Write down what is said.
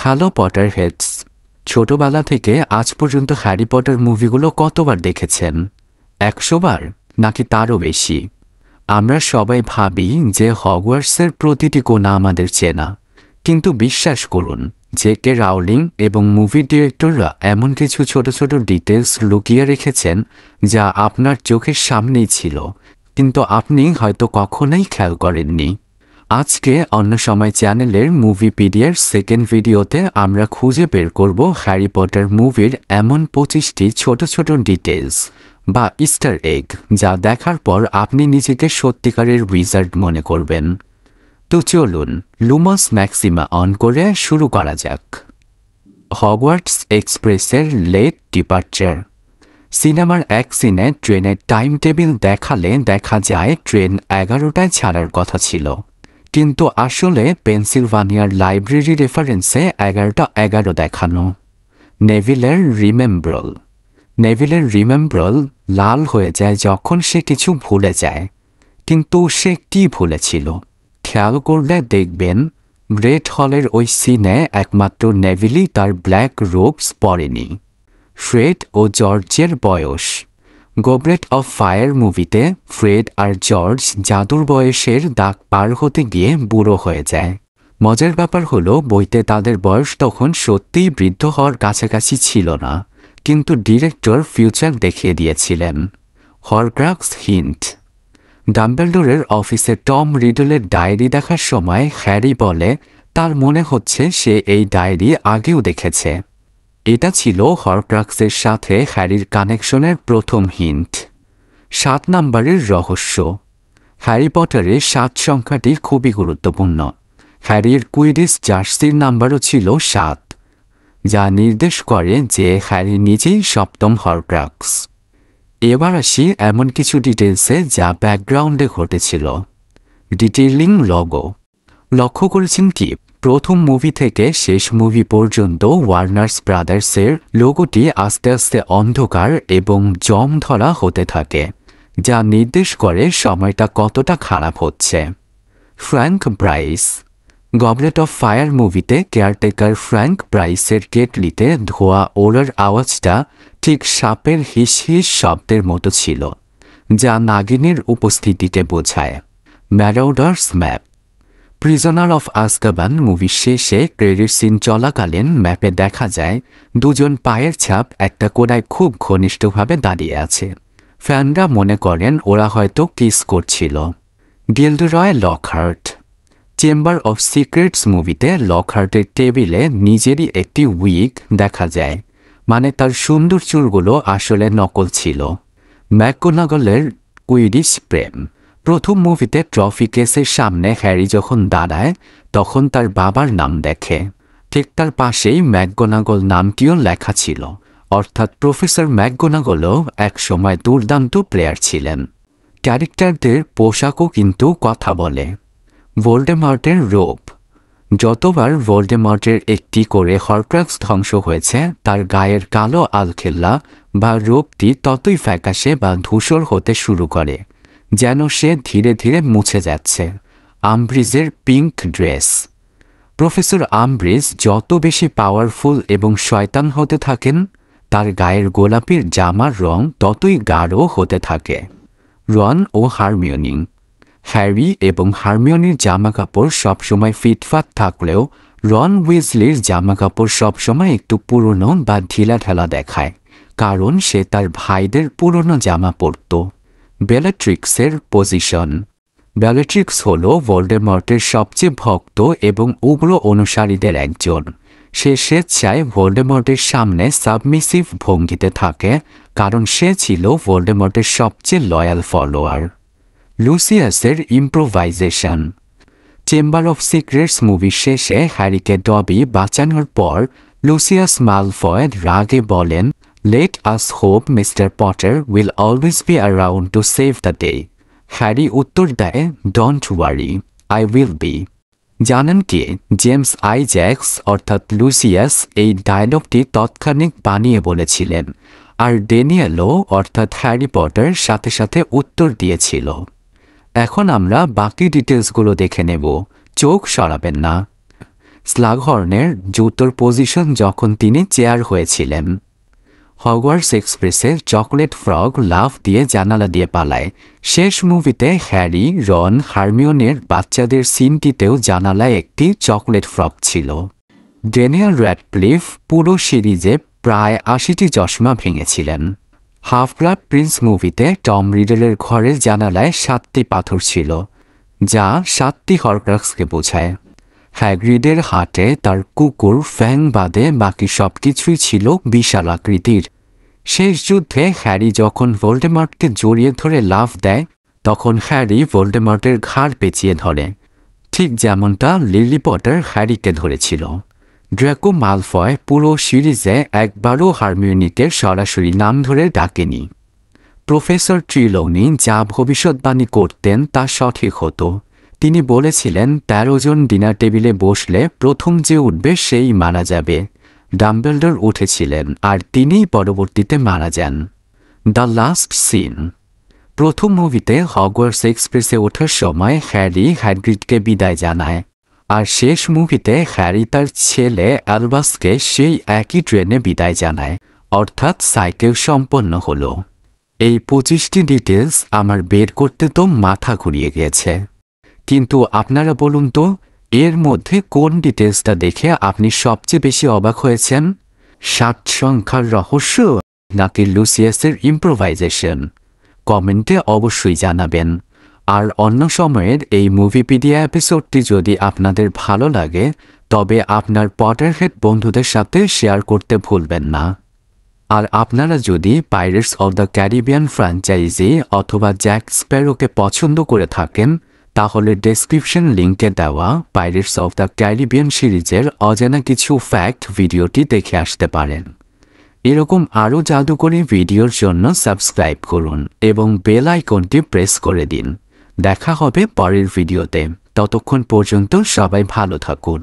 Hello Potter heads, ছোটবেলা থেকে আজ পর্যন্ত হ্যারি পটার মুভিগুলো কতবার দেখেছেন? 100 বার নাকি তারও বেশি? আমরা সবাই ভাবি যে হগওয়ার্টসের প্রতিটি কোণা আমাদের চেনা, কিন্তু বিশ্বাস করুন, জে.কে. রাউলিং এবং মুভি ডিরেক্টররা এমন কিছু ছোট ছোট ডিটেলস লুকিয়ে রেখেছেন যা আপনার চোখের সামনেই ছিল, কিন্তু আপনি হয়তো কখনোই খেয়াল করেননি। আজকে অন্য সময় চ্যানেলের মুভিপিডিয়ার সেকেন্ড ভিডিওতে আমরা খুঁজে বের করব হ্যারি পটার মুভির এমন 25টি ছোট ছোট ডিটেলস বা ইস্টার এগ যা দেখার পর আপনি নিজেকে সত্যিকারের উইজার্ড মনে করবেন। তো চলুন লুমস ম্যাক্সিমা অন করে শুরু করা যাক। হগওয়ার্টস এক্সপ্রেসের লেট ডিপার্চার। সিনেমার এক সিনে ট্রেনের টাইম টেবিল দেখালে দেখা যায় ট্রেন 11টায় ছাড়ার কথা ছিল, কিন্তু আসলে পেনসিলভানিয়ার লাইব্রেরি রেফারেন্সে 11:11 দেখানো। নেভিলের রিমেম্বরল লাল হয়ে যায় যখন সে কিছু ভুলে যায়, কিন্তু সে কি ভুলেছিল? খেয়াল করলে দেখবেন গ্রেট হলের ওই সিনে একমাত্র নেভিলই তার ব্ল্যাক রোবস পরেনি। ফ্রেড ও জর্জের বয়স। গোবলেট অফ ফায়ার মুভিতে ফ্রেড আর জর্জ জাদুর বয়সের দাগ পার হতে গিয়ে বুড়ো হয়ে যায়। মজার ব্যাপার হলো বইতে তাদের বয়স তখন সত্যিই বৃদ্ধ হওয়ার কাছাকাছি ছিল না, কিন্তু ডিরেক্টর ফিউচার দেখিয়ে দিয়েছিলেন। Horcrux hint. ডাম্বেলডোরের অফিসে টম রিডলের ডায়েরি দেখার সময় হ্যারি বলে তার মনে হচ্ছে সে এই ডায়েরি আগেও দেখেছে। এটা ছিল হরক্রাক্সের সাথে হ্যারির কানেকশনের প্রথম হিন্ট। 7 নম্বরের রহস্য। হ্যারি পটারের 7 সংখ্যাটি খুবই গুরুত্বপূর্ণ। হ্যারির কুইডিচ জার্সির নাম্বারও ছিল 7, যা নির্দেশ করে যে হ্যারি নিজেই সপ্তম হরক্রাক্স। এবার আসি এমন কিছু ডিটেলসে যা ব্যাকগ্রাউন্ডে ঘটেছিল। Detailing logo. লক্ষ্য করেছেন কি প্রথম মুভি থেকে শেষ মুভি পর্যন্ত ওয়ার্নার্স ব্রাদার্সের লোগোটি আস্তে আস্তে অন্ধকার এবং জম ধরা হতে থাকে, যা নির্দেশ করে সময়টা কতটা খারাপ হচ্ছে। Frank Bryce. Goblet of Fire মুভিতে কেয়ারটেকার ফ্র্যাঙ্ক ব্রাইসের কেটলিতে ধোয়া ওড়ার আওয়াজটা ঠিক সাপের হিস হিস শব্দের মতো ছিল, যা নাগিনের উপস্থিতিতে বোঝায়। ম্যারাউডার্স ম্যাপ। প্রিজনার অফ আজকাবান মুভির শেষে ক্রেডিট সিন চলাকালীন ম্যাপে দেখা যায় দুজন পায়ের ছাপ একটা কোণায় খুব ঘনিষ্ঠভাবে দাঁড়িয়ে আছে। ফ্যানরা মনে করেন ওরা হয়তো কিস করছিল। গিল্ডরয় লকহার্ট। চেম্বার অফ সিক্রেটস মুভিতে লকহার্টের টেবিলে নিজেরই একটি উইগ দেখা যায়, মানে তার সুন্দর চুলগুলো আসলে নকল ছিল। ম্যাকগোনাগলের কুইডিচ প্রেম। প্রথম মুভিতে ট্রফি কেসের সামনে হ্যারি যখন দাঁড়ায় তখন তার বাবার নাম দেখে, ঠিক তার পাশেই ম্যাকগোনাগল নামটিও লেখা ছিল, অর্থাৎ প্রফেসর ম্যাকগোনাগলও একসময় দুর্দান্ত প্লেয়ার ছিলেন। ক্যারেক্টারদের পোশাকও কিন্তু কথা বলে। ভোল্ডেমর্টের রোপ। যতবার ভোল্ডেমর্টের একটি করে হরক্রাক্স ধ্বংস হয়েছে তার গায়ের কালো আলখেল্লা বা রোপটি ততই ফ্যাকাশে বা ধূসর হতে শুরু করে, যেন সে ধীরে ধীরে মুছে যাচ্ছে। আমব্রিজের পিঙ্ক ড্রেস। প্রফেসর আমব্রিজ যত বেশি পাওয়ারফুল এবং শয়তান হতে থাকেন তার গায়ের গোলাপির জামার রং ততই গাঢ় হতে থাকে। রন ও হারমিওনি। হ্যারি এবং হারমিওনির জামাকাপড় সবসময় ফিটফাট থাকলেও রন উইজলির জামাকাপড় সবসময় একটু পুরনো বা ঢিলাঢালা দেখায়, কারণ সে তার ভাইদের পুরনো জামা পরত। বেলাট্রিক্সের পজিশন। বেলাট্রিক্স হল ভোল্ডেমর্টের সবচেয়ে ভক্ত এবং উগ্র অনুসারীদের একজন। সে স্বেচ্ছায় ভোল্ডেমর্টের সামনে সাবমিসিভ ভঙ্গিতে থাকে, কারণ সে ছিল ভোল্ডেমর্টের সবচেয়ে লয়াল ফলোয়ার। লুসিয়াসের ইম্প্রোভাইজেশন। চেম্বার অফ সিক্রেটস মুভির শেষে হ্যারিকে ডবি বাঁচানোর পর লুসিয়াস মালফয় রাগে বলেন, "let us hope mister Potter will always be around to save the day." Harry উত্তর দেয়, "don't worry, I will be." জানেন কি জেমস আইজ্যাকস অর্থাৎ লুসিয়াস এই ডায়লগটি তৎক্ষণিক বানিয়ে বলেছিলেন, আর ড্যানিয়েলও অর্থাৎ হ্যারি পটার সাথে সাথে উত্তর দিয়েছিল। এখন আমরা বাকি ডিটেলসগুলো দেখে নেব, চোখ সরাবেন না। স্লাগহর্নের জুতোর পজিশন যখন তিনি চেয়ার হয়েছিলেন। হগওয়ার্টস এক্সপ্রেসে চকলেট ফ্রগ লাফ দিয়ে জানালা দিয়ে পালায়। শেষ মুভিতে হ্যারি, রন, হারমিওনের বাচ্চাদের সিনটিতেও জানালায় একটি চকলেট ফ্রগ ছিল। ড্যানিয়েল র্যাডক্লিফ পুরো সিরিজে প্রায় ৮০টি চশমা ভেঙেছিলেন। হাফ ব্লাড প্রিন্স মুভিতে টম রিডলের ঘরের জানালায় ৭টি পাথর ছিল, যা ৭টি হরক্রাক্সকে বোঝায়। হ্যাগ্রিডের হাটে তার কুকুর ফ্যাং বাদে বাকি সবকিছুই ছিল বিশাল আকৃতির। শেষ যুদ্ধে হ্যারি যখন ভোল্ডেমর্টকে জড়িয়ে ধরে লাফ দেয়, তখন হ্যারি ভোল্ডেমর্টের ঘাড় পেঁচিয়ে ধরে, ঠিক যেমনটা লিলি পটার হ্যারিকে ধরেছিল। ড্র্যাকো মালফয় পুরো সিরিজে একবারও হারমিওনিকে সরাসরি নাম ধরে ডাকেনি। প্রফেসর ট্রিলৌনি যা ভবিষ্যৎবাণী করতেন তা সঠিক হতো। তিনি বলেছিলেন ১৩ জন ডিনার টেবিলে বসলে প্রথম যে উঠবে সেই মারা যাবে। ডাম্বেলডর উঠেছিলেন আর তিনিই পরবর্তীতে মারা যান। The last scene. প্রথম মুভিতে হগওয়ার্টস এক্সপ্রেসে ওঠার সময় হ্যারি হ্যাগ্রিডকে বিদায় জানায়, আর শেষ মুভিতে হ্যারি তার ছেলে অ্যালবাসকে সেই একই ট্রেনে বিদায় জানায়, অর্থাৎ সাইকেল সম্পন্ন হলো। এই ২৫টি ডিটেলস আমার বের করতে তো মাথা ঘুরিয়ে গিয়েছে। কিন্তু আপনারা বলুন তো, এর মধ্যে কোন ডিটেলসটা দেখে আপনি সবচেয়ে বেশি অবাক হয়েছেন? ৭ সংখ্যার রহস্য নাকি লুসিয়াসের ইম্প্রোভাইজেশন? কমেন্টে অবশ্যই জানাবেন। আর অন্য সময়ের এই মুভিপিডিয়া এপিসোডটি যদি আপনাদের ভালো লাগে, তবে আপনার পটারহেড বন্ধুদের সাথে শেয়ার করতে ভুলবেন না। আর আপনারা যদি pirates of the Caribbean franchise অথবা জ্যাক স্প্যারোকে পছন্দ করে থাকেন, তাহলে ডেসক্রিপশন লিঙ্কে দেওয়া পাইরেটস অব দ্য ক্যারিবিয়ান সিরিজের অজানা কিছু ফ্যাক্ট ভিডিওটি দেখে আসতে পারেন। এরকম আরও জাদুকরী ভিডিওর জন্য সাবস্ক্রাইব করুন এবং বেল আইকনটি প্রেস করে দিন। দেখা হবে পরের ভিডিওতে। ততক্ষণ পর্যন্ত সবাই ভালো থাকুন।